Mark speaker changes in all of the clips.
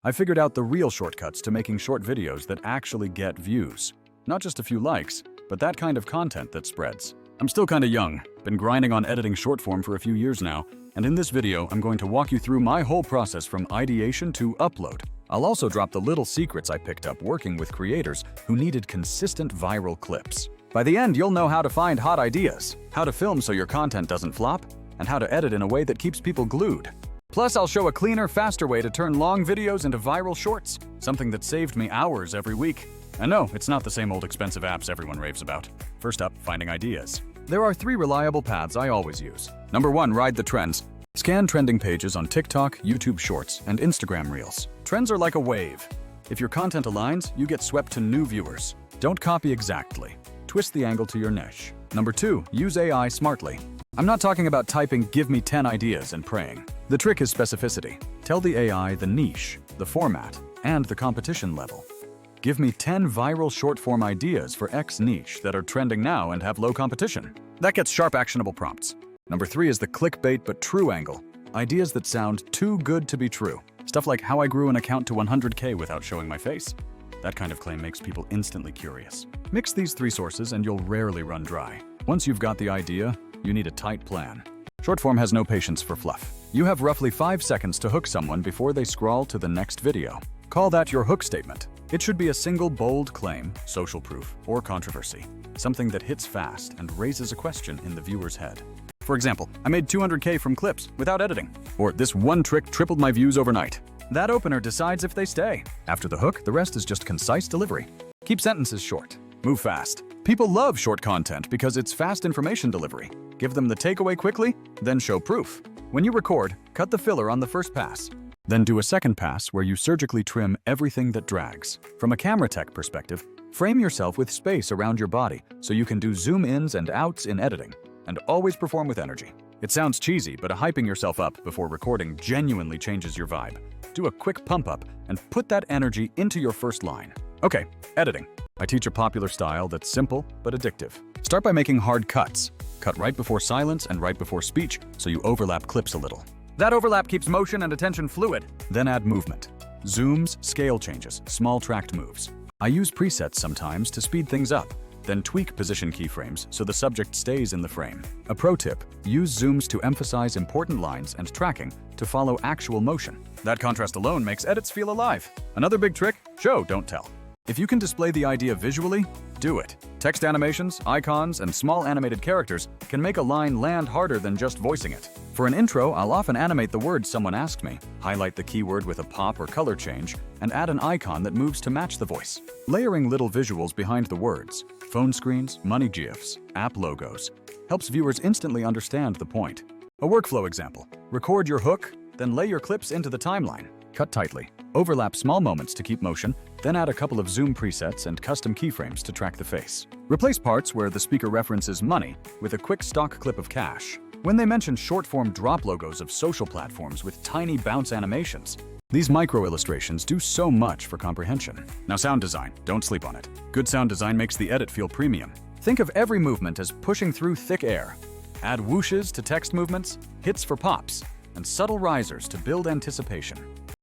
Speaker 1: I figured out the real shortcuts to making short videos that actually get views. Not just a few likes, but that kind of content that spreads. I'm still kinda young, been grinding on editing short form for a few years now, and in this video I'm going to walk you through my whole process from ideation to upload. I'll also drop the little secrets I picked up working with creators who needed consistent viral clips. By the end, you'll know how to find hot ideas, how to film so your content doesn't flop, and how to edit in a way that keeps people glued. Plus, I'll show a cleaner, faster way to turn long videos into viral shorts, something that saved me hours every week. And no, it's not the same old expensive apps everyone raves about. First up, finding ideas. There are 3 reliable paths I always use. Number 1, ride the trends. Scan trending pages on TikTok, YouTube Shorts, and Instagram Reels. Trends are like a wave. If your content aligns, you get swept to new viewers. Don't copy exactly. Twist the angle to your niche. Number 2, use AI smartly. I'm not talking about typing "give me 10 ideas" and praying. The trick is specificity. Tell the AI the niche, the format, and the competition level. Give me 10 viral short-form ideas for X niche that are trending now and have low competition. That gets sharp, actionable prompts. Number 3 is the clickbait but true angle. Ideas that sound too good to be true. Stuff like how I grew an account to 100K without showing my face. That kind of claim makes people instantly curious. Mix these 3 sources and you'll rarely run dry. Once you've got the idea, you need a tight plan. Short form has no patience for fluff. You have roughly 5 seconds to hook someone before they scroll to the next video. Call that your hook statement. It should be a single bold claim, social proof, or controversy. Something that hits fast and raises a question in the viewer's head. For example, I made 200K from clips without editing. Or this one trick tripled my views overnight. That opener decides if they stay. After the hook, the rest is just concise delivery. Keep sentences short. Move fast. People love short content because it's fast information delivery. Give them the takeaway quickly, then show proof. When you record, cut the filler on the first pass. Then do a second pass where you surgically trim everything that drags. From a camera tech perspective, frame yourself with space around your body so you can do zoom ins and outs in editing, and always perform with energy. It sounds cheesy, but hyping yourself up before recording genuinely changes your vibe. Do a quick pump up and put that energy into your first line. Okay, editing. I teach a popular style that's simple but addictive. Start by making hard cuts. Cut right before silence and right before speech so you overlap clips a little. That overlap keeps motion and attention fluid. Then add movement. Zooms, scale changes, small tracked moves. I use presets sometimes to speed things up, then tweak position keyframes so the subject stays in the frame. A pro tip, use zooms to emphasize important lines and tracking to follow actual motion. That contrast alone makes edits feel alive. Another big trick, show, don't tell. If you can display the idea visually, do it. Text animations, icons, and small animated characters can make a line land harder than just voicing it. For an intro, I'll often animate the words someone asked me, highlight the keyword with a pop or color change, and add an icon that moves to match the voice. Layering little visuals behind the words, phone screens, money gifs, app logos, helps viewers instantly understand the point. A workflow example. Record your hook, then lay your clips into the timeline. Cut tightly. Overlap small moments to keep motion, then add a couple of zoom presets and custom keyframes to track the face. Replace parts where the speaker references money with a quick stock clip of cash. When they mention short-form drop logos of social platforms with tiny bounce animations, these micro illustrations do so much for comprehension. Now sound design, don't sleep on it. Good sound design makes the edit feel premium. Think of every movement as pushing through thick air. Add whooshes to text movements, hits for pops, and subtle risers to build anticipation.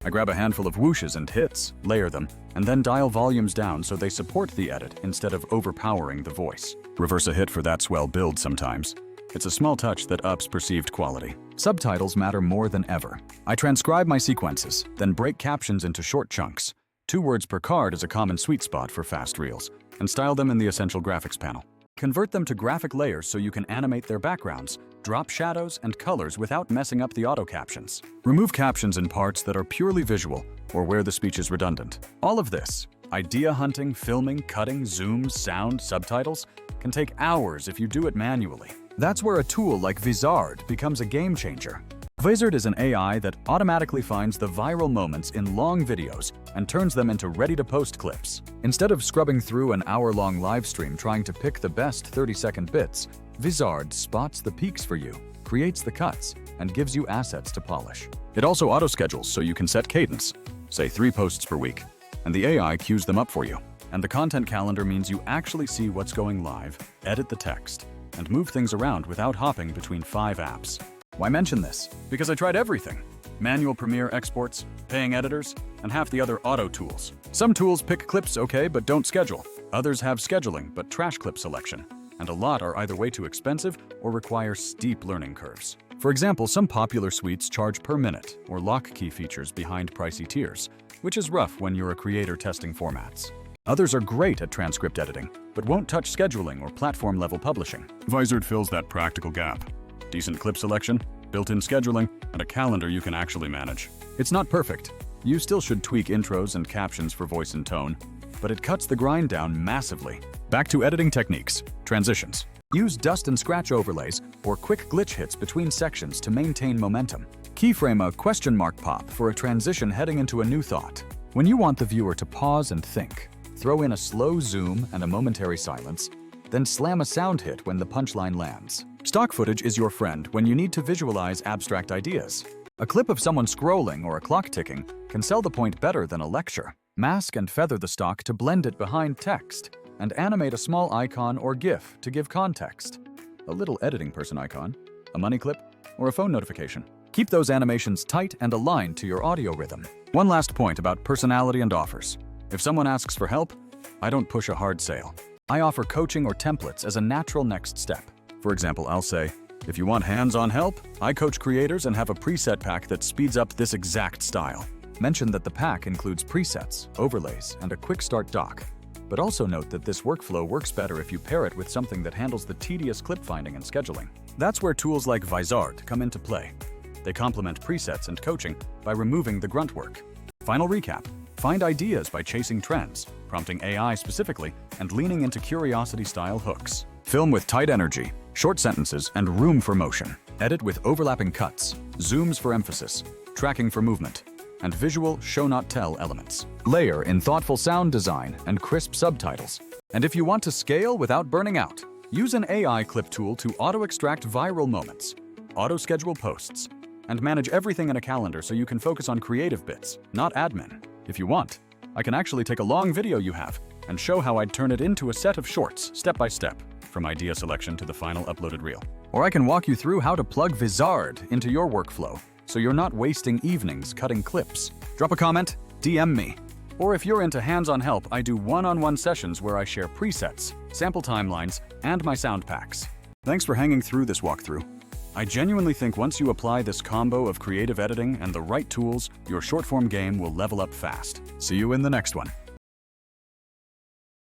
Speaker 1: I grab a handful of whooshes and hits, layer them, and then dial volumes down so they support the edit instead of overpowering the voice. Reverse a hit for that swell build sometimes. It's a small touch that ups perceived quality. Subtitles matter more than ever. I transcribe my sequences, then break captions into short chunks. 2 words per card is a common sweet spot for fast reels, and style them in the essential graphics panel. Convert them to graphic layers so you can animate their backgrounds, drop shadows and colors without messing up the auto captions. Remove captions in parts that are purely visual or where the speech is redundant. All of this, idea hunting, filming, cutting, zooms, sound, subtitles, can take hours if you do it manually. That's where a tool like Vizard becomes a game changer. Vizard is an AI that automatically finds the viral moments in long videos and turns them into ready-to-post clips. Instead of scrubbing through an hour-long live stream trying to pick the best 30-second bits, Vizard spots the peaks for you, creates the cuts, and gives you assets to polish. It also auto-schedules so you can set cadence, say 3 posts per week, and the AI queues them up for you. And the content calendar means you actually see what's going live, edit the text, and move things around without hopping between 5 apps. Why mention this? Because I tried everything. manual Premiere exports, paying editors, and half the other auto tools. Some tools pick clips okay but don't schedule. Others have scheduling but trash clip selection. And a lot are either way too expensive or require steep learning curves. For example, some popular suites charge per minute or lock key features behind pricey tiers, which is rough when you're a creator testing formats. Others are great at transcript editing, but won't touch scheduling or platform-level publishing. Vizard fills that practical gap. Decent clip selection, built-in scheduling, and a calendar you can actually manage. It's not perfect. You still should tweak intros and captions for voice and tone, but it cuts the grind down massively. Back to editing techniques. Transitions. Use dust and scratch overlays or quick glitch hits between sections to maintain momentum. Keyframe a question mark pop for a transition heading into a new thought. When you want the viewer to pause and think, throw in a slow zoom and a momentary silence, then slam a sound hit when the punchline lands. Stock footage is your friend when you need to visualize abstract ideas. A clip of someone scrolling or a clock ticking can sell the point better than a lecture. Mask and feather the stock to blend it behind text, and animate a small icon or GIF to give context. A little editing person icon, a money clip, or a phone notification. Keep those animations tight and aligned to your audio rhythm. One last point about personality and offers. If someone asks for help, I don't push a hard sale. I offer coaching or templates as a natural next step. For example, I'll say, if you want hands-on help, I coach creators and have a preset pack that speeds up this exact style. Mention that the pack includes presets, overlays, and a quick start doc. But also note that this workflow works better if you pair it with something that handles the tedious clip finding and scheduling. That's where tools like Vizard come into play. They complement presets and coaching by removing the grunt work. Final recap. Find ideas by chasing trends, prompting AI specifically, and leaning into curiosity-style hooks. Film with tight energy, short sentences, and room for motion. Edit with overlapping cuts, zooms for emphasis, tracking for movement, and visual show-not-tell elements. Layer in thoughtful sound design and crisp subtitles. And if you want to scale without burning out, use an AI clip tool to auto-extract viral moments, auto-schedule posts, and manage everything in a calendar so you can focus on creative bits, not admin. If you want, I can actually take a long video you have and show how I'd turn it into a set of shorts, step by step, from idea selection to the final uploaded reel. Or I can walk you through how to plug Vizard into your workflow, so you're not wasting evenings cutting clips. Drop a comment, DM me. Or if you're into hands-on help, I do one-on-one sessions where I share presets, sample timelines, and my sound packs. Thanks for hanging through this walkthrough. I genuinely think once you apply this combo of creative editing and the right tools, your short-form game will level up fast. See you in the next one.